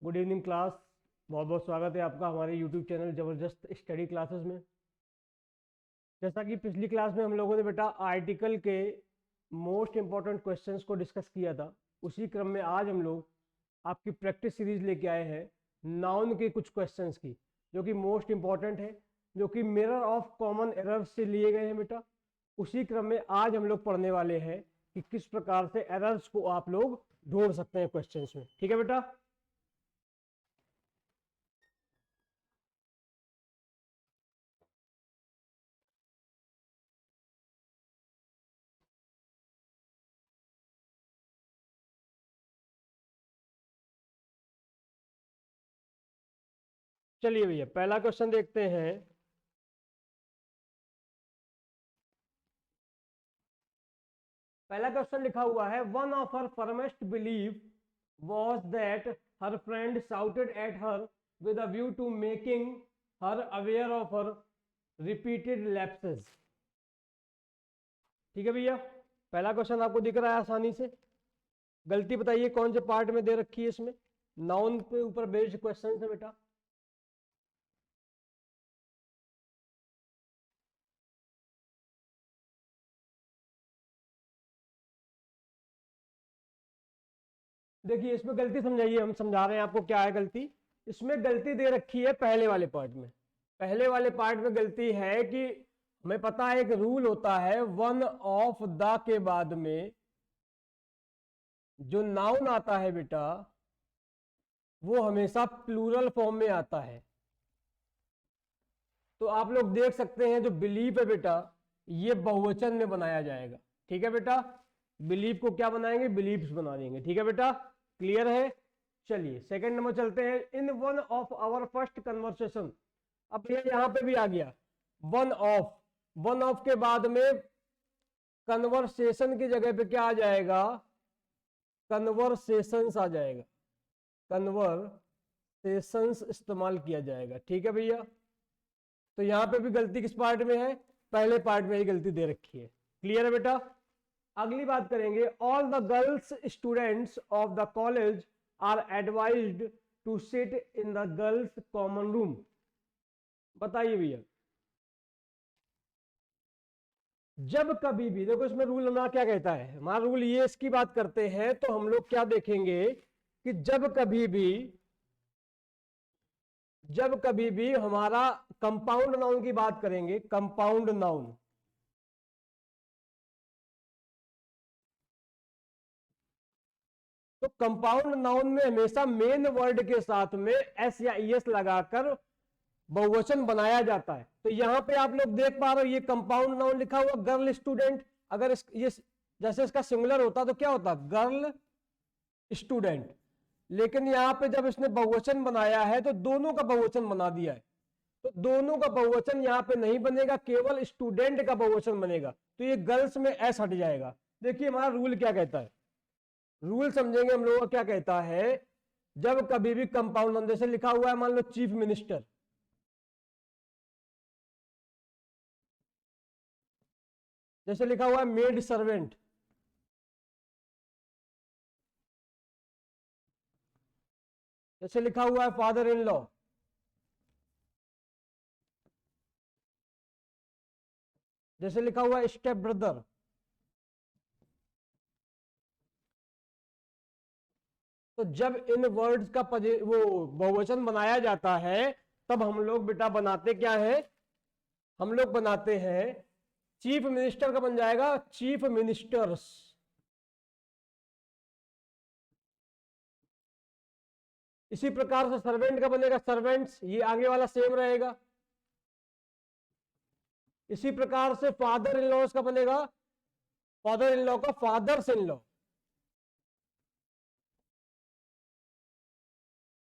Good evening class. बहुत बहुत स्वागत है आपका हमारे यूट्यूब चैनल ज़बरदस्त स्टडी क्लासेस में। जैसा कि पिछली क्लास में हम लोगों ने बेटा आर्टिकल के मोस्ट इंपॉर्टेंट क्वेश्चंस को डिस्कस किया था, उसी क्रम में आज हम लोग आपकी प्रैक्टिस सीरीज लेके आए हैं नाउन के कुछ क्वेश्चंस की, जो कि मोस्ट इंपॉर्टेंट है, जो कि मिरर ऑफ कॉमन एरर्स से लिए गए हैं बेटा। उसी क्रम में आज हम लोग पढ़ने वाले हैं कि किस प्रकार से एरर्स को आप लोग ढूंढ सकते हैं क्वेश्चंस में। ठीक है बेटा। चलिए भैया पहला क्वेश्चन देखते हैं। पहला क्वेश्चन लिखा हुआ है, one of her firmest belief was that her friend shouted at her with a view to making her aware of her repeated lapses। ठीक है भैया, पहला क्वेश्चन आपको दिख रहा है आसानी से। गलती बताइए कौन से पार्ट में दे रखी है इसमें। नाउन पे ऊपर बेस्ड क्वेश्चन है बेटा। देखिए इसमें गलती समझाइए, हम समझा रहे हैं आपको क्या है गलती। इसमें गलती दे रखी है पहले वाले पार्ट में। पहले वाले पार्ट में गलती है कि हमें पता है एक रूल होता है, वन ऑफ द के बाद में जो नाउन आता है बेटा वो हमेशा प्लूरल फॉर्म में आता है। तो आप लोग देख सकते हैं जो बिलीफ है बेटा ये बहुवचन में बनाया जाएगा। ठीक है बेटा, बिलीफ को क्या बनाएंगे, बिलीफ्स बना देंगे। ठीक है बेटा, क्लियर है। चलिए सेकंड नंबर चलते हैं। In one of our first conversation, अब ये यहां पे भी आ गया वन ऑफ। वन ऑफ के बाद में कन्वर्सेशन की जगह पे क्या आ जाएगा, कन्वर्सेशंस आ जाएगा। कन्वर्सेशंस इस्तेमाल किया जाएगा। ठीक है भैया, तो यहां पे भी गलती किस पार्ट में है, पहले पार्ट में ही गलती दे रखी है। क्लियर है बेटा। अगली बात करेंगे, all the girls students of the college are advised to sit in the girls common room. बताइए भैया, जब कभी भी देखो इसमें रूल हमारा क्या कहता है, हमारा रूल ये इसकी बात करते हैं तो हम लोग क्या देखेंगे कि जब कभी भी हमारा कंपाउंड नाउन की बात करेंगे, कंपाउंड नाउन, तो कंपाउंड नाउन में हमेशा मेन वर्ड के साथ में एस या ईएस लगाकर बहुवचन बनाया जाता है। तो यहां पे आप लोग देख पा रहे हो ये कंपाउंड नाउन लिखा हुआ गर्ल स्टूडेंट। अगर ये जैसे इसका सिंगुलर होता तो क्या होता, गर्ल स्टूडेंट। लेकिन यहां पे जब इसने बहुवचन बनाया है तो दोनों का बहुवचन बना दिया है, तो दोनों का बहुवचन यहां पे नहीं बनेगा, केवल स्टूडेंट का बहुवचन बनेगा। तो ये गर्ल्स में एस हट जाएगा। देखिए हमारा रूल क्या कहता है, रूल समझेंगे हम लोगों का क्या कहता है। जब कभी भी कंपाउंड नाउन जैसे लिखा हुआ है, मान लो चीफ मिनिस्टर, जैसे लिखा हुआ है मेड सर्वेंट, जैसे लिखा हुआ है फादर इन लॉ, जैसे लिखा हुआ है स्टेप ब्रदर, तो जब इन वर्ड्स का वो बहुवचन बनाया जाता है तब हम लोग बेटा बनाते क्या है, हम लोग बनाते हैं चीफ मिनिस्टर का बन जाएगा चीफ मिनिस्टर्स। इसी प्रकार से सर्वेंट का बनेगा सर्वेंट्स, ये आगे वाला सेम रहेगा। इसी प्रकार से फादर इन लॉ का बनेगा, फादर इन लॉ का फादर्स इन लॉ।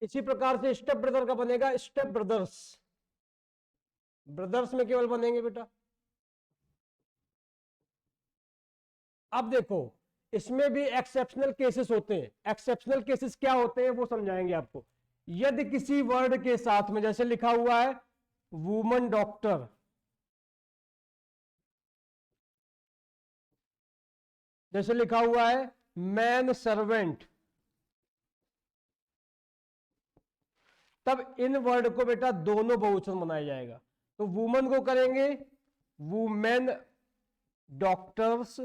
इसी प्रकार से स्टेप ब्रदर का बनेगा स्टेप ब्रदर्स, ब्रदर्स में केवल बनेंगे बेटा। अब देखो इसमें भी एक्सेप्शनल केसेस होते हैं। एक्सेप्शनल केसेस क्या होते हैं वो समझाएंगे आपको। यदि किसी वर्ड के साथ में जैसे लिखा हुआ है वुमन डॉक्टर, जैसे लिखा हुआ है मैन सर्वेंट, तब इन वर्ड को बेटा दोनों बहुवचन बनाया जाएगा। तो वुमन को करेंगे वुमेन डॉक्टर्स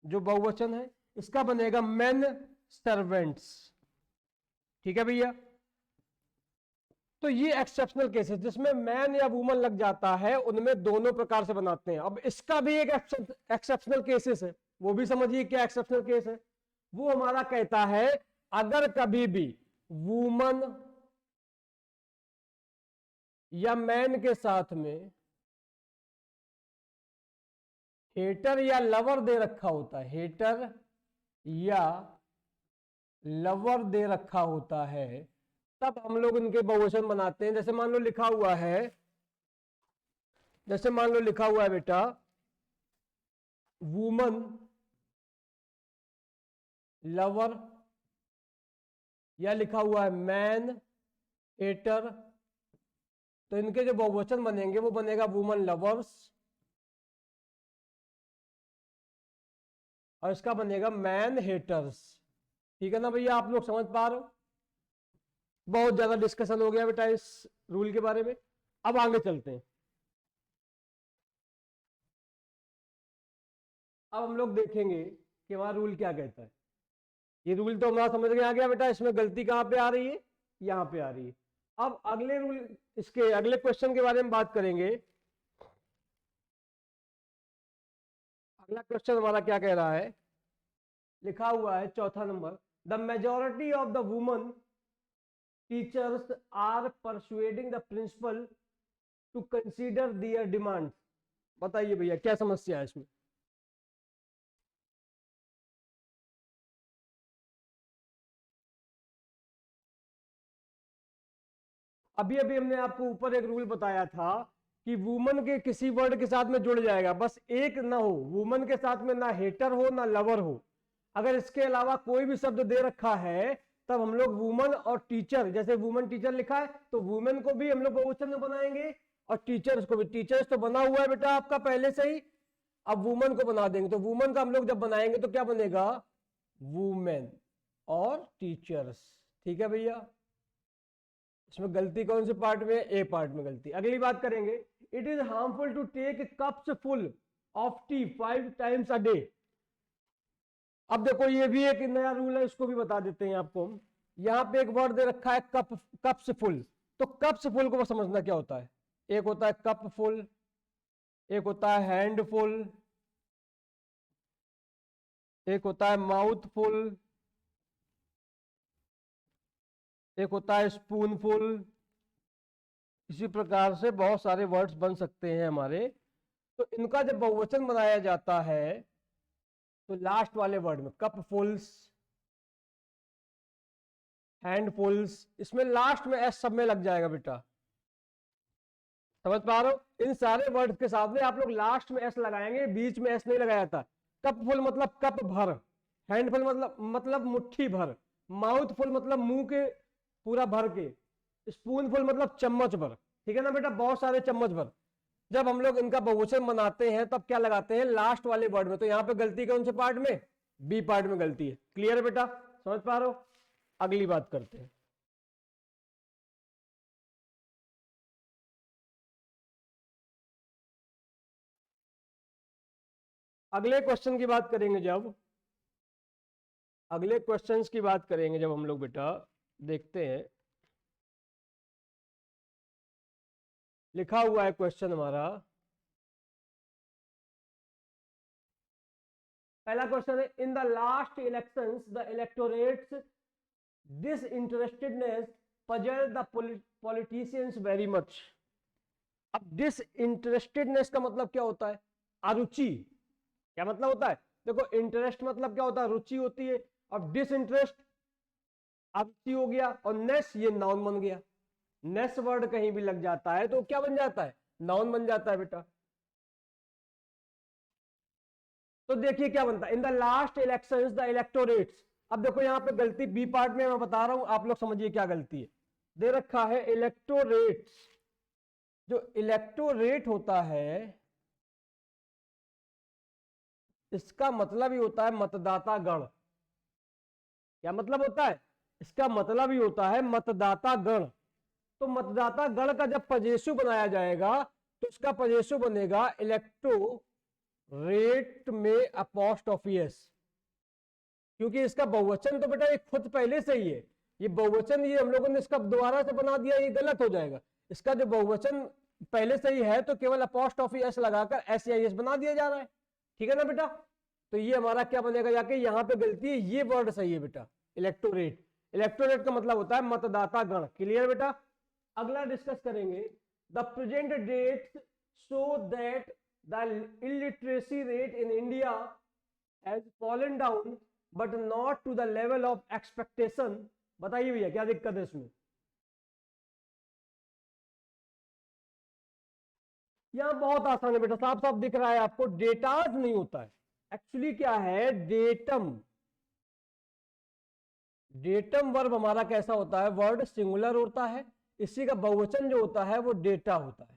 जो बहुवचन है, इसका बनेगा मेन सर्वेंट्स। ठीक है भैया। तो ये एक्सेप्शनल केसेस जिसमें मैन या वुमन लग जाता है उनमें दोनों प्रकार से बनाते हैं। अब इसका भी एक एक्सेप्शनल केसेस है, वो भी समझिए क्या एक्सेप्शनल केस है। वो हमारा कहता है अगर कभी भी वुमन या मैन के साथ में हेटर या लवर दे रखा होता है, हेटर या लवर दे रखा होता है, तब हम लोग इनके बहुवचन बनाते हैं। जैसे मान लो लिखा हुआ है, जैसे मान लो लिखा हुआ है बेटा वुमन लवर, या लिखा हुआ है मैन हेटर, तो इनके जो बहुवचन बनेंगे वो बनेगा वुमन लवर्स और इसका बनेगा मैन हेटर्स। ठीक है ना भैया, आप लोग समझ पा रहे हो। बहुत ज्यादा डिस्कशन हो गया बेटा इस रूल के बारे में। अब आगे चलते हैं। अब हम लोग देखेंगे कि हमारा रूल क्या कहता है। ये रूल तो हमारा समझ में आ गया बेटा, इसमें गलती कहां पे आ रही है, यहां पे आ रही है। अब अगले रूल, इसके अगले क्वेश्चन के बारे में बात करेंगे। अगला क्वेश्चन हमारा क्या कह रहा है, लिखा हुआ है चौथा number, the majority of the woman teachers are persuading the principal to consider their demand. बताइए भैया क्या समस्या है इसमें। अभी अभी हमने आपको ऊपर एक रूल बताया था कि वुमन के किसी वर्ड के साथ में जुड़ जाएगा, बस एक ना हो, वुमन के साथ में ना हेटर हो ना लवर हो। अगर इसके अलावा कोई भी शब्द दे रखा है तब हम लोग वुमन और टीचर, जैसे वुमन टीचर लिखा है तो वुमेन को भी हम लोग बहुवचन में बनाएंगे और टीचर्स को भी। टीचर्स तो बना हुआ है बेटा आपका पहले से ही, अब वुमन को बना देंगे। तो वुमन का हम लोग जब बनाएंगे तो क्या बनेगा, वुमेन और टीचर्स। ठीक है भैया, इसमें गलती कौन से पार्ट में, ए पार्ट में गलती। अगली बात करेंगे, it is harmful to take cups full of tea 5 times a day. अब देखो ये भी एक नया रूल है, इसको भी बता देते हैं आपको हम। यहाँ पे एक वर्ड दे रखा है कप्स फुल, तो कप्स फुल को समझना क्या होता है। एक होता है कप फुल, एक होता है हैंड फुल, एक होता है माउथ फुल, एक होता है स्पून फुल। इसी प्रकार से बहुत सारे वर्ड्स बन सकते हैं हमारे। तो इनका जब बहुवचन बनाया जाता है तो लास्ट वाले वर्ड में कप फुल्स, हैंडफुल्स, इसमें लास्ट में एस सब में लग जाएगा बेटा। समझ पा रहे हो, इन सारे वर्ड्स के साथ में आप लोग लास्ट में एस लगाएंगे, बीच में एस नहीं लगाया जाता। कप फुल मतलब कप भर, हैंडफुल मतलब मुट्ठी भर, माउथ फुल मतलब मुंह के पूरा भर के, स्पून फुल मतलब चम्मच भर। ठीक है ना बेटा, बहुत सारे चम्मच भर। जब हम लोग इनका बहुवचन बनाते हैं तब क्या लगाते हैं, लास्ट वाले वर्ड में। तो यहाँ पे गलती कौन से पार्ट में, बी पार्ट में गलती है। क्लियर है बेटा, समझ पा रहे हो। अगली बात करते हैं। अगले क्वेश्चन की बात करेंगे जब, अगले क्वेश्चंस की बात करेंगे जब हम लोग बेटा देखते हैं। लिखा हुआ है क्वेश्चन हमारा, पहला क्वेश्चन है, in the last elections the electorates disinterestedness puzzle the politicians very much. अब डिसइंटरेस्टेडनेस का मतलब क्या होता है, अरुचि। क्या मतलब होता है, देखो इंटरेस्ट मतलब क्या होता है, रुचि होती है। अब डिसइंटरेस्ट अरुचि हो गया, और नेस ये नाउन बन गया। नेस वर्ड कहीं भी लग जाता है तो क्या बन जाता है, नाउन बन जाता है बेटा। तो देखिए क्या बनता है, in the last elections the electorates. अब देखो यहां पे गलती बी पार्ट में मैं बता रहा हूं, आप लोग समझिए क्या गलती है। दे रखा है इलेक्टोरेट्स, जो इलेक्टोरेट होता है इसका मतलब ही होता है मतदाता गण। क्या मतलब होता है, इसका मतलब ही होता है मतदाता गण। तो मतदाता गण का जब पजेसिव बनाया जाएगा तो उसका पजेसिव बनेगा इलेक्टोरेट में अपॉस्ट्रोफी एस, क्योंकि इसका बहुवचन तो बेटा ये खुद पहले से ही है, ये बहुवचन ये हम लोगों ने इसका दोबारा से बना दिया, ये गलत हो जाएगा। इसका जो बहुवचन पहले से ही है तो केवल अपॉस्ट्रोफी एस लगाकर एस या एस बना दिया जा रहा है, ठीक है ना बेटा। तो ये हमारा क्या बनेगा जाके, यहाँ पे गलती है, ये वर्ड सही है बेटा, इलेक्टोरेट। इलेक्टोरेट का मतलब होता है मतदाता गण। क्लियर बेटा। अगला डिस्कस करेंगे, the present date show that the illiteracy rate in India has fallen down but not to the level of expectation. बताइए भैया क्या दिक्कत है इसमें। यहां बहुत आसान है बेटा, साफ साफ दिख रहा है आपको, डेटाज नहीं होता है, एक्चुअली क्या है, डेटम। डेटम वर्ब हमारा कैसा होता है, वर्ड सिंगुलर होता है, इसी का बहुवचन जो होता है वो डेटा होता है।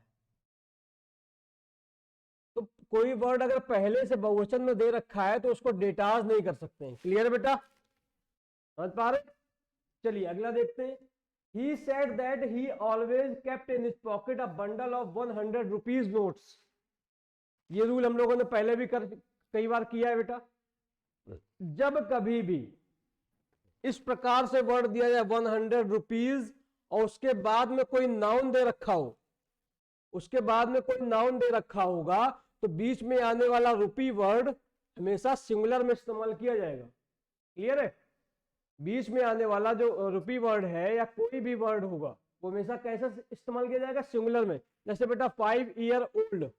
तो कोई वर्ड अगर पहले से बहुवचन में दे रखा है तो उसको डेटाज नहीं कर सकते हैं। क्लियर है बेटा, समझ पा रहे। चलिए अगला देखते हैं। He said that he always kept in his pocket a bundle of 100 rupees notes। ये रूल हम लोगों ने पहले भी कई बार किया है बेटा। जब कभी भी इस प्रकार से वर्ड दिया जाए 100 रुपीज और उसके बाद में कोई नाउन दे रखा हो, उसके बाद में कोई नाउन दे रखा होगा तो बीच में आने वाला रुपी वर्ड हमेशा सिंगुलर में इस्तेमाल किया जाएगा। क्लियर है। बीच में आने वाला जो रुपी वर्ड है या कोई भी वर्ड होगा वो हमेशा कैसे इस्तेमाल किया जाएगा, सिंगुलर में। जैसे बेटा 5 ईयर ओल्ड,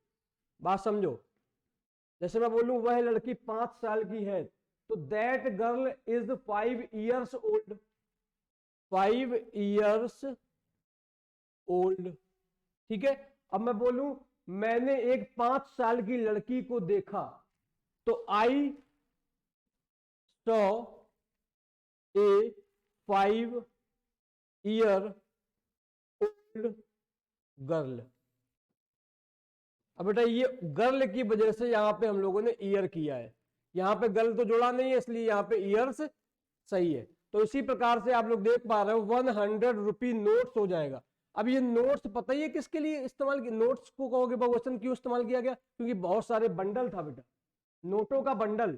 बात समझो। जैसे मैं बोलूं वह लड़की 5 साल की है तो that girl is 5 years old. 5 years old, ठीक है। अब मैं बोलूं मैंने एक 5 साल की लड़की को देखा तो I saw a 5 year old girl. अब बेटा ये गर्ल की वजह से यहां पे हम लोगों ने ईयर किया है, यहां पे गर्ल तो जोड़ा नहीं है इसलिए यहां पे ईयर्स सही है। तो इसी प्रकार से आप लोग देख पा रहे हो 100 रुपी नोट्स हो जाएगा। अब ये नोट्स पता ही है किसके लिए इस्तेमाल किया, नोट्स को कहोगे बहुवचन क्यों इस्तेमाल किया गया, क्योंकि बहुत सारे बंडल था बेटा, नोटों का बंडल,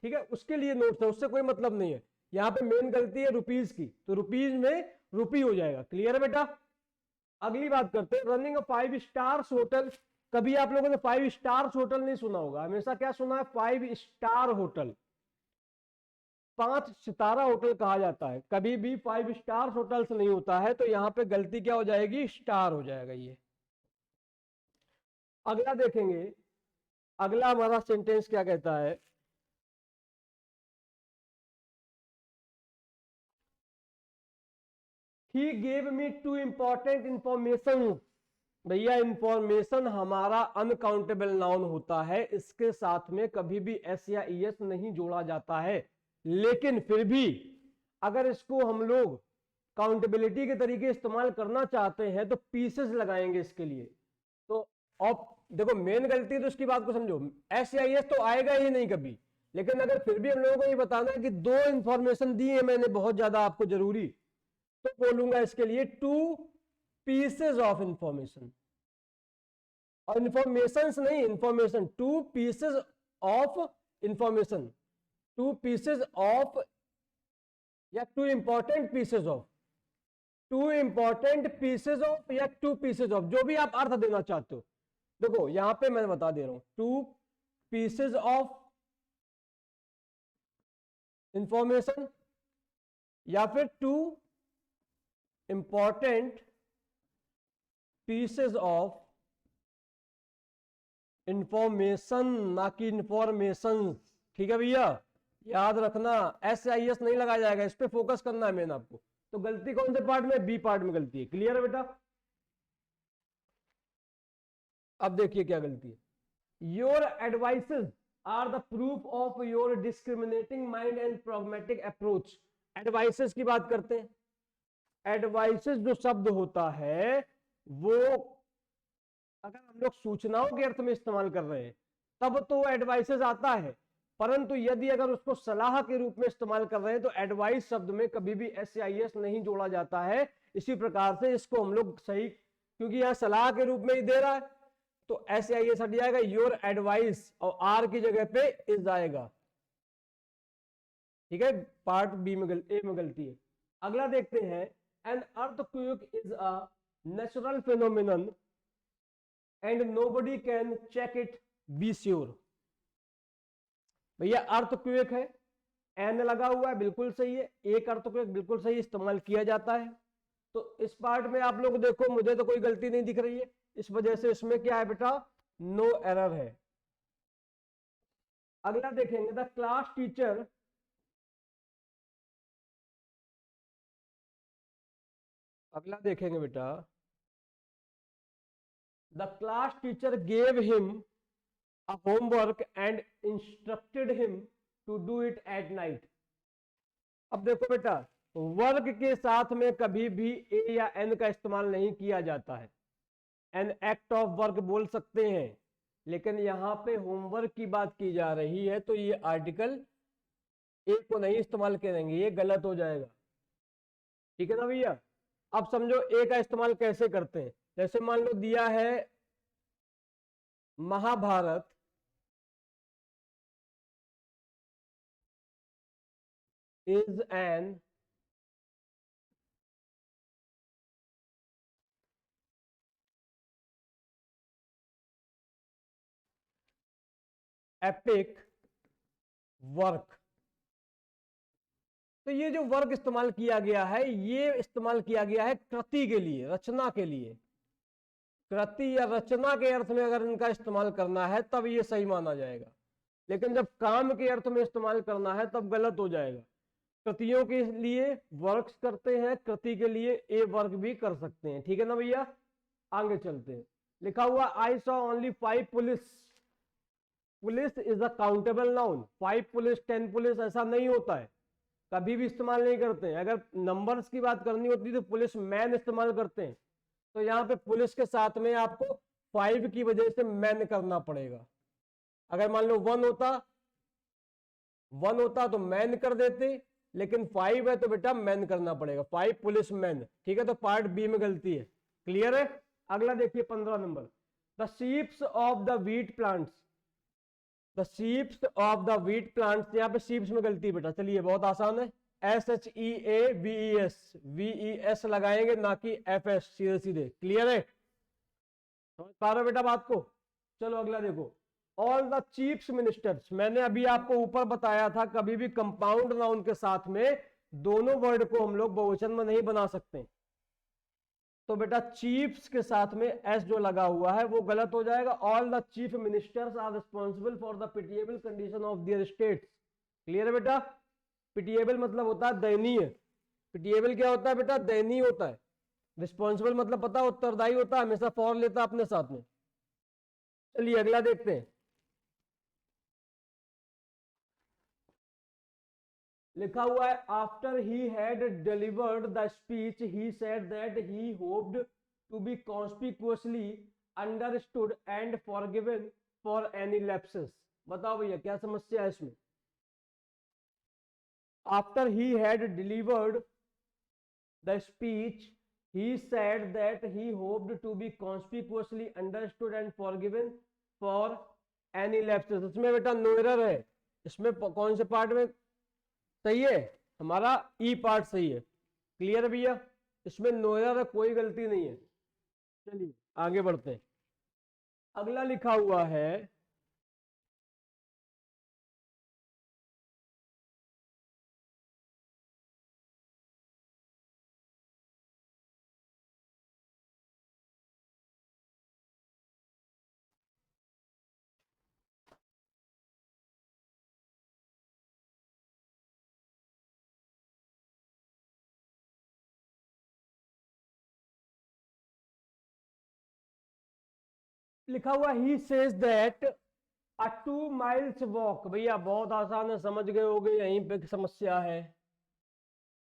ठीक है, उसके लिए नोट्स है, उससे कोई मतलब नहीं है। यहाँ पे मेन गलती है रुपीज की, तो रुपीज में रुपी हो जाएगा। क्लियर है बेटा। अगली बात करते हैं, रनिंग अ 5 स्टार्स होटल। कभी आप लोगों ने 5 स्टार्स होटल नहीं सुना होगा, हमेशा क्या सुना है, 5 स्टार होटल, 5 सितारा होटल कहा जाता है, कभी भी 5 स्टार होटल्स नहीं होता है। तो यहां पे गलती क्या हो जाएगी, स्टार हो जाएगा ये। अगला देखेंगे, अगला हमारा सेंटेंस क्या कहता है, he gave me 2 important information. भैया इंफॉर्मेशन हमारा अनकाउंटेबल नाउन होता है, इसके साथ में कभी भी एस या ईएस नहीं जोड़ा जाता है। लेकिन फिर भी अगर इसको हम लोग काउंटेबिलिटी के तरीके इस्तेमाल करना चाहते हैं तो पीसेस लगाएंगे इसके लिए। तो अब देखो मेन गलती तो इसकी बात को समझो, एस या ईएस तो आएगा ही नहीं कभी। लेकिन अगर फिर भी हम लोगों को ये बताना है कि 2 इंफॉर्मेशन दी है मैंने बहुत ज्यादा आपको जरूरी, तो बोलूंगा इसके लिए 2 पीसेस ऑफ इंफॉर्मेशन। और इंफॉर्मेशन नहीं, information, 2 pieces of information, 2 pieces of या 2 important pieces of, 2 important pieces of या 2 पीसेस ऑफ, जो भी आप अर्थ देना चाहते हो। देखो यहां पे मैं बता दे रहा हूं, 2 पीसेस ऑफ इंफॉर्मेशन या फिर 2 इंपॉर्टेंट पीसेस ऑफ इंफॉर्मेशन, ना कि इंफॉर्मेशन। ठीक है भैया, याद रखना एस आई एस नहीं लगाया जाएगा, इस पे फोकस करना है मैंने आपको। तो गलती कौन से पार्ट में, बी पार्ट में गलती है। क्लियर है बेटा। अब देखिए क्या गलती है, your advices are the proof of your discriminating mind and problematic approach. Advices की बात करते हैं। एडवाइसेस जो शब्द होता है वो अगर हम लोग सूचनाओं के अर्थ में इस्तेमाल कर रहे हैं तब तो एडवाइसेस आता है, परंतु यदि अगर उसको सलाह के रूप में इस्तेमाल कर रहे हैं तो एडवाइस शब्द में कभी भी SAIS नहीं जोड़ा जाता है। इसी प्रकार से इसको हम लोग सही, क्योंकि यहां सलाह के रूप में ही दे रहा है तो SAIS हट जाएगा, योर एडवाइस, और आर की जगह पे इज आएगा। ठीक है, पार्ट बी में ए में गलती है। अगला देखते हैं, an earthquake is a natural phenomenon and nobody can check it, be sure. भैया अर्थक्वेक है, एन लगा हुआ है, बिल्कुल सही है, एक अर्थक्वेक बिल्कुल सही इस्तेमाल किया जाता है। तो इस पार्ट में आप लोग देखो, मुझे तो कोई गलती नहीं दिख रही है, इस वजह से इसमें क्या है बेटा, नो एरर है। अगला देखेंगे, द क्लास टीचर अगला देखेंगे बेटा, the class teacher gave him a homework and instructed him to do it at night। अब देखो बेटा, वर्क के साथ में कभी भी ए या एन का इस्तेमाल नहीं किया जाता है। एन एक्ट ऑफ वर्क बोल सकते हैं, लेकिन यहां पे होमवर्क की बात की जा रही है तो ये आर्टिकल ए को नहीं इस्तेमाल करेंगे, ये गलत हो जाएगा। ठीक है ना भैया। अब समझो ए का इस्तेमाल कैसे करते हैं। जैसे मान लो दिया है Mahabharat is an epic work। तो ये जो वर्क इस्तेमाल किया गया है, ये इस्तेमाल किया गया है कृति के लिए, रचना के लिए। कृति या रचना के अर्थ में अगर इनका इस्तेमाल करना है तब ये सही माना जाएगा, लेकिन जब काम के अर्थ में इस्तेमाल करना है तब गलत हो जाएगा। कृतियों के लिए वर्क्स करते हैं, कृति के लिए ए वर्क भी कर सकते हैं। ठीक है ना भैया। आगे चलते हैं, लिखा हुआ I saw only 5 police. Police is a countable noun. 5 police 10 police ऐसा नहीं होता है, कभी भी इस्तेमाल नहीं करते हैं। अगर नंबर्स की बात करनी होती तो पुलिस मैन इस्तेमाल करते हैं, तो यहाँ पे पुलिस के साथ में आपको 5 की वजह से मैन करना पड़ेगा। अगर मान लो 1 होता तो मैन कर देते, लेकिन 5 है तो बेटा मैन करना पड़ेगा, 5 पुलिस मैन। ठीक है, तो पार्ट बी में गलती है। क्लियर है। अगला देखिए 15 number, the sheeps of the wheat plants. The sheeps of the wheat plants, यहाँ पे शीप्स में गलती बेटा। चलिए बहुत आसान है, SHEAVES, VES लगाएंगे ना कि FS, सीधे सीधे। क्लियर है, समझ पा रहे हो बेटा बात को। चलो अगला देखो, ऑल द चीफ मिनिस्टर्स। मैंने अभी आपको ऊपर बताया था कभी भी कंपाउंड नाउन के साथ में दोनों वर्ड को हम लोग बहुवचन में नहीं बना सकते। तो बेटा चीफ्स के साथ में एस जो लगा हुआ है वो गलत हो जाएगा। All the chief ministers are responsible for the pitiable condition of their states. Clear है बेटा। पिटिएबल मतलब होता है दयनीय। पिटिएबल क्या होता है बेटा, दयनीय होता है। रिस्पॉन्सिबल मतलब पता, उत्तरदायी होता है, हमेशा फॉर लेता अपने साथ में। चलिए अगला देखते हैं, लिखा हुआ है after he had delivered the speech he said that he hoped to be conspicuously understood and forgiven for any lapses. बताओ भैया क्या समस्या है इसमें। After he had delivered the speech he said that he hoped to be conspicuously understood and forgiven for any lapses। इसमें बेटा no error है। इसमें कौन से पार्ट में सही है, हमारा ई पार्ट सही है। क्लियर है भैया, इसमें नो एरर है, कोई गलती नहीं है। चलिए आगे बढ़ते हैं, अगला लिखा हुआ है लिखा हुआ he says that a 2 miles walk. भैया बहुत आसान है, समझ गए होगे, यहीं पे समस्या है।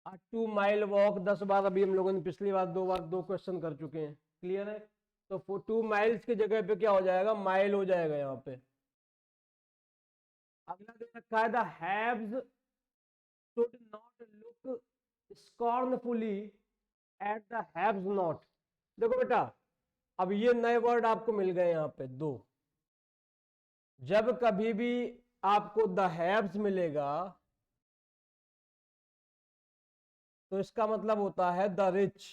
अ 2 mile वॉक 10 बार अभी हम लोगों ने पिछली बार 2 बार 2 क्वेश्चन कर चुके हैं। क्लियर है, तो 2 miles की जगह पे क्या हो जाएगा, माइल हो जाएगा यहाँ पे। अगला रखा है the haves should not look scornfully at the haves not. देखो बेटा, अब ये नए वर्ड आपको मिल गए यहां पे दो। जब कभी भी आपको द हैव्स मिलेगा तो इसका मतलब होता है द रिच,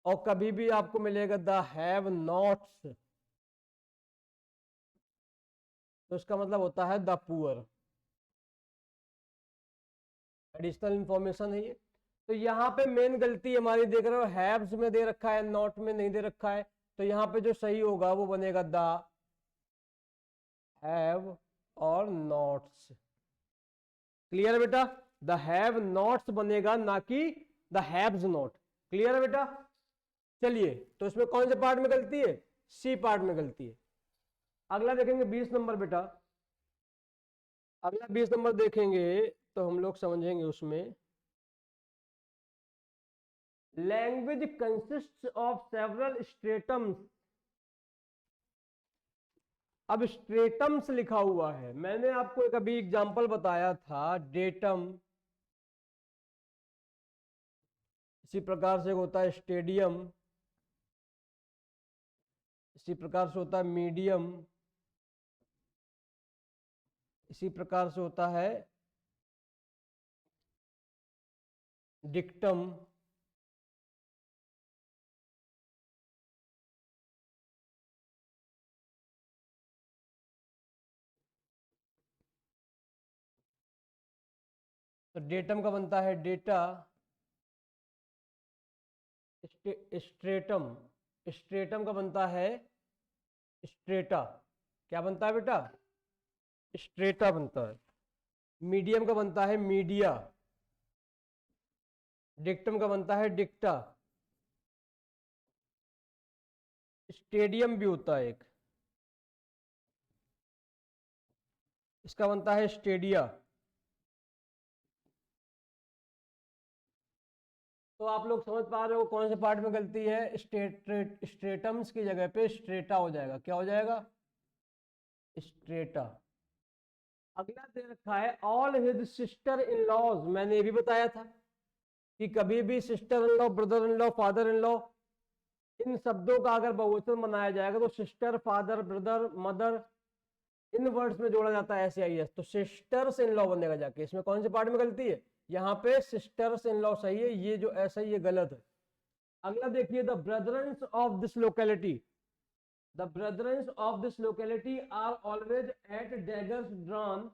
और कभी भी आपको मिलेगा द हैव नॉट्स तो इसका मतलब होता है द पुअर। एडिशनल इंफॉर्मेशन है ये। तो यहाँ पे मेन गलती हमारी देख रहे हो, हैव्स में दे रखा है, नॉट में नहीं दे रखा है। तो यहाँ पे जो सही होगा वो बनेगा द हैव और नॉट्स। क्लियर है बेटा? द हैव नॉट्स बनेगा, ना कि द हैव्स नॉट। क्लियर है बेटा? चलिए, तो इसमें कौन से पार्ट में गलती है? सी पार्ट में गलती है। अगला देखेंगे 20 नंबर बेटा। अगला 20 नंबर देखेंगे तो हम लोग समझेंगे उसमें, लैंग्वेज कंसिस्ट ऑफ सेवरल स्ट्रेटम्स। अब स्ट्रेटम्स लिखा हुआ है, मैंने आपको एक अभी एग्जांपल बताया था, डेटम, इसी प्रकार से होता है स्टेडियम, इसी प्रकार से होता है मीडियम, इसी प्रकार से होता है डिक्टम, तो डेटम का बनता है डेटा, स्ट्रेटम, स्ट्रेटम का बनता है स्ट्रेटा। क्या बनता है बेटा? स्ट्रेटा बनता है। मीडियम का बनता है मीडिया, डिक्टम का बनता है डिक्टा, स्टेडियम भी होता है एक, इसका बनता है स्टेडिया। तो आप लोग समझ पा रहे हो कौन से पार्ट में गलती है? स्ट्रेटम्स की जगह पे स्ट्रेटा हो जाएगा। क्या हो जाएगा? स्ट्रेटा। अगला दे रखा है all his sister in laws. मैंने ये भी बताया था कि कभी भी sister in law, brother in law, father in law, इन शब्दों का अगर बहुवचन बनाया जाएगा तो सिस्टर, फादर, ब्रदर, मदर, इन वर्ड्स में जोड़ा जाता है SIS, तो सिस्टर्स इन लॉ बनेगा जाके। इसमें कौन से पार्ट में गलती है? यहाँ पे सिस्टर्स इन लॉ सही है, ये जो ऐसा ही ये गलत है। अगला देखिए, the brethrens of this locality, the brethrens of this locality are always at daggers drawn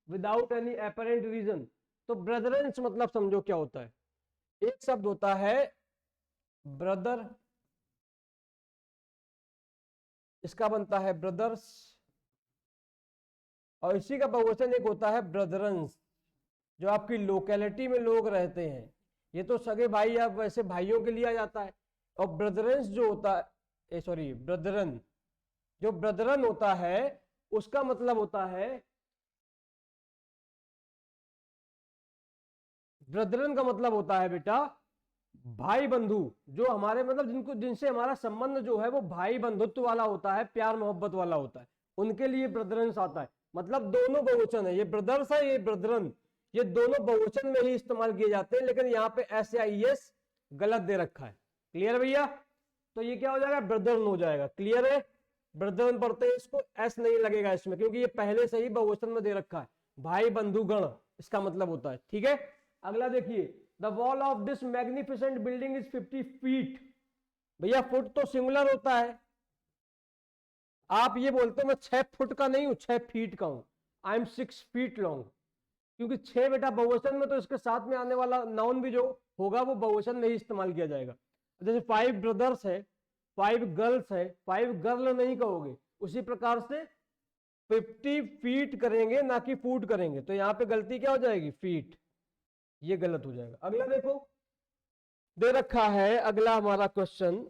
without any apparent reason. तो ब्रदरन्स मतलब समझो क्या होता है, एक शब्द होता है ब्रदर, इसका बनता है ब्रदर्स, और इसी का बहुवचन एक होता है ब्रदरन्स। जो आपकी लोकेलिटी में लोग रहते हैं, ये तो सगे भाई या वैसे भाइयों के लिए आ जाता है। और ब्रदरन्स जो होता है, सॉरी ब्रदरन, जो ब्रदरन होता है उसका मतलब होता है, ब्रदरन का मतलब होता है बेटा भाई बंधु, जो हमारे मतलब जिनको, जिनसे हमारा संबंध जो है वो भाई बंधुत्व वाला होता है, प्यार मोहब्बत वाला होता है, उनके लिए ब्रदरन्स आता है। मतलब दोनों बहुवचन है, ये ब्रदर्स है, ये ब्रदरन, ये दोनों बहुवचन में ही इस्तेमाल किए जाते हैं, लेकिन यहाँ पे SIS गलत दे रखा है। क्लियर भैया? तो ये क्या हो जाएगा? ब्रदरन हो जाएगा। क्लियर है? ब्रदरन पढ़ते हैं इसको, S नहीं लगेगा इसमें, क्योंकि ये पहले से ही बहुवचन में दे रखा है, भाई बंधुगण इसका मतलब होता है। ठीक है, अगला देखिए, the wall of this magnificent building is 50 feet. भैया फुट तो सिंगुलर होता है, आप ये बोलते हो मैं 6 फुट का नहीं हूं, 6 फीट का हूं, आई एम 6 फीट लॉन्ग, क्योंकि 6 बेटा बहुवचन में, तो इसके साथ में आने वाला नाउन भी जो होगा वो बहुवचन में ही इस्तेमाल किया जाएगा। जैसे 5 ब्रदर्स है, 5 गर्ल्स है, 5 गर्ल नहीं कहोगे, उसी प्रकार से 50 फीट करेंगे ना कि फुट करेंगे, तो यहां पे गलती क्या हो जाएगी? फीट, ये गलत हो जाएगा। अगला देखो, दे रखा है अगला हमारा क्वेश्चन,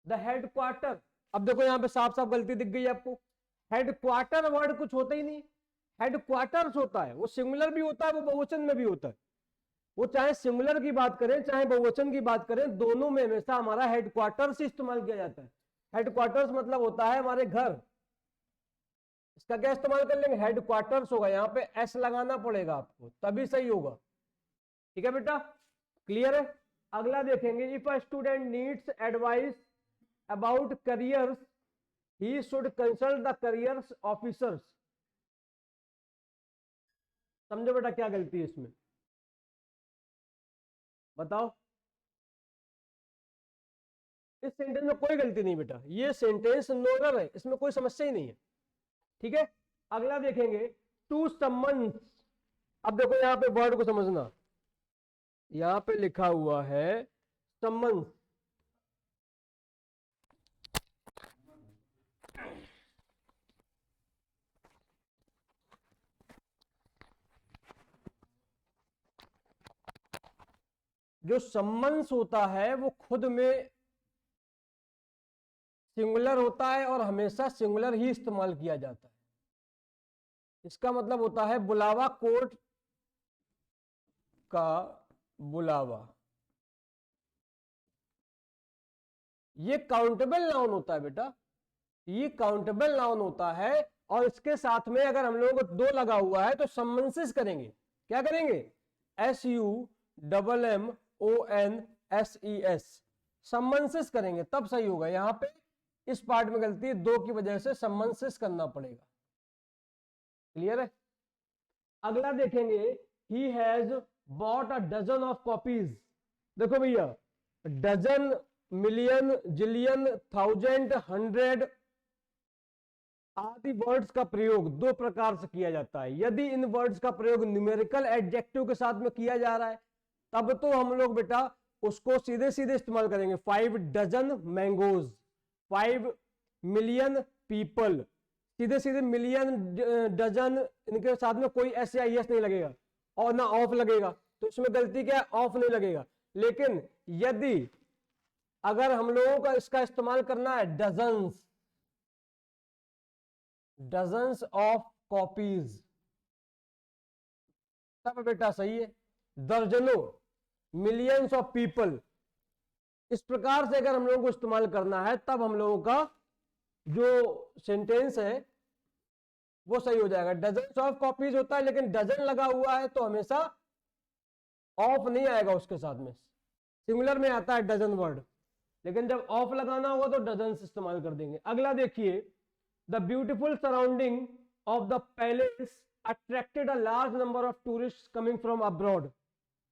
द हेडक्वार्टर। अब देखो यहां पे साफ साफ गलती दिख गई आपको, हेडक्वार्टर वर्ड कुछ होता ही नहीं, हेडक्वार्टर्स होता है, वो सिंगुलर भी होता है, वो बहुवचन में भी होता है। वो चाहे सिंगुलर की बात करें चाहे बहुवचन की बात करें, दोनों में हमेशा हमारा हेडक्वार्टर्स इस्तेमाल किया जाता है। हेडक्वार्टर्स मतलब होता है हमारे घर। इसका क्या इस्तेमाल कर लेंगे, हेडक्वार्टर्स होगा, यहाँ पे एस लगाना पड़ेगा आपको तभी सही होगा। ठीक है बेटा, क्लियर है। अगला देखेंगे, if a student needs advice about careers he should consult the careers officers. समझो बेटा क्या गलती है इसमें, बताओ। इस सेंटेंस में कोई गलती नहीं बेटा, ये सेंटेंस नोरर है, इसमें कोई समस्या ही नहीं है। ठीक है, अगला देखेंगे, टू समन्स। अब देखो यहां पे वर्ड को समझना, यहां पे लिखा हुआ है समन्स। जो समन्स होता है वो खुद में सिंगुलर होता है और हमेशा सिंगुलर ही इस्तेमाल किया जाता है। इसका मतलब होता है बुलावा, कोर्ट का बुलावा, ये काउंटेबल नाउन होता है बेटा, ये काउंटेबल नाउन होता है। और इसके साथ में अगर हम लोगों को दो लगा हुआ है तो समन्सिस करेंगे। क्या करेंगे, SUMMONSES, समन्सिस करेंगे तब सही होगा। यहां पे इस पार्ट में गलती है, दो की वजह से समन्सिस करना पड़ेगा। क्लियर है। अगला देखेंगे, he has bought a dozen of copies. देखो भैया, dozen, million, zillion, thousand, hundred आदि वर्ड्स का प्रयोग दो प्रकार से किया जाता है। यदि इन वर्ड्स का प्रयोग न्यूमेरिकल एडजेक्टिव के साथ में किया जा रहा है तब तो हम लोग बेटा उसको सीधे सीधे इस्तेमाल करेंगे। 5 डजन मैंगोज, 5 मिलियन पीपल, सीधे सीधे मिलियन, डजन, इनके साथ में कोई एस या एस नहीं लगेगा और ना ऑफ लगेगा, तो इसमें गलती क्या है, ऑफ नहीं लगेगा। लेकिन यदि अगर हम लोगों का इसका इस्तेमाल करना है डजन्स, डजन्स ऑफ कॉपीज, तब बेटा सही है। दर्जनों, मिलियंस ऑफ पीपल, इस प्रकार से अगर हम लोगों को इस्तेमाल करना है तब हम लोगों का जो सेंटेंस है वो सही हो जाएगा। डजन्स ऑफ कॉपीज होता है लेकिन डजन लगा हुआ है तो हमेशा ऑफ नहीं आएगा उसके साथ में। सिंगुलर में आता है डजन वर्ड, लेकिन जब ऑफ लगाना होगा तो डजन्स इस्तेमाल कर देंगे। अगला देखिए, the beautiful surrounding of the palace attracted a large number of tourist coming from abroad.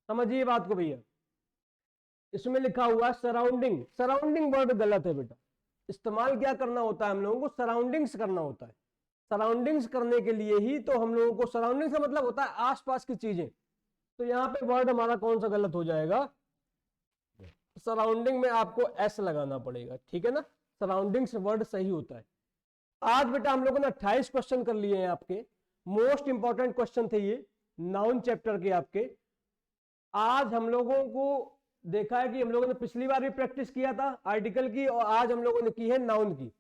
समझिए बात को भैया, इसमें लिखा हुआ सराउंडिंग, सराउंडिंग वर्ड गलत है बेटा। इस्तेमाल क्या करना होता है, हम लोगों को सराउंडिंग्स करना होता है। सराउंडिंग्स करने के लिए ही तो हम लोगों को, सराउंडिंग्स का मतलब होता है आसपास की चीजें। तो यहां पे वर्ड हमारा कौन सा गलत हो जाएगा, सराउंडिंग में आपको एस लगाना पड़ेगा। ठीक है ना, सराउंडिंग्स वर्ड सही होता है। आज बेटा हम लोगों ने 28 क्वेश्चन कर लिए हैं आपके, मोस्ट इंपॉर्टेंट क्वेश्चन थे ये नाउन चैप्टर के आपके। आज हम लोगों को देखा है कि हम लोगों ने पिछली बार भी प्रैक्टिस किया था आर्टिकल की और आज हम लोगों ने की है नाउन की।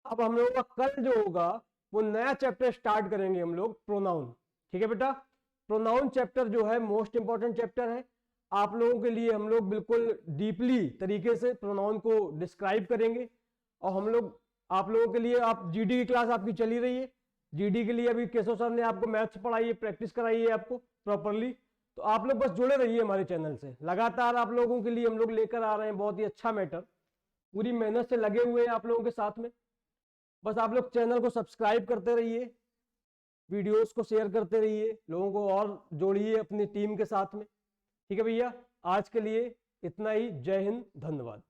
अब हम लोगों का कल जो होगा वो नया चैप्टर स्टार्ट करेंगे हम लोग, प्रोनाउन। ठीक है बेटा, प्रोनाउन चैप्टर जो है मोस्ट इंपॉर्टेंट चैप्टर है। आप लोगों के लिए हम लोग बिल्कुल डीपली तरीके से प्रोनाउन को डिस्क्राइब करेंगे। और हम लोग आप लोगों के लिए, आप जीडी की क्लास आपकी चली रही है, जीडी के लिए अभी केशव सर ने आपको मैथ्स पढ़ाई है, प्रैक्टिस कराई है आपको प्रॉपरली। तो आप लोग बस जुड़े रहिए हमारे चैनल से, लगातार आप लोगों के लिए हम लोग लेकर आ रहे हैं बहुत ही अच्छा मैटर, पूरी मेहनत से लगे हुए हैं आप लोगों के साथ में। बस आप लोग चैनल को सब्सक्राइब करते रहिए, वीडियोस को शेयर करते रहिए, लोगों को और जोड़िए अपनी टीम के साथ में। ठीक है भैया, आज के लिए इतना ही। जय हिंद, धन्यवाद।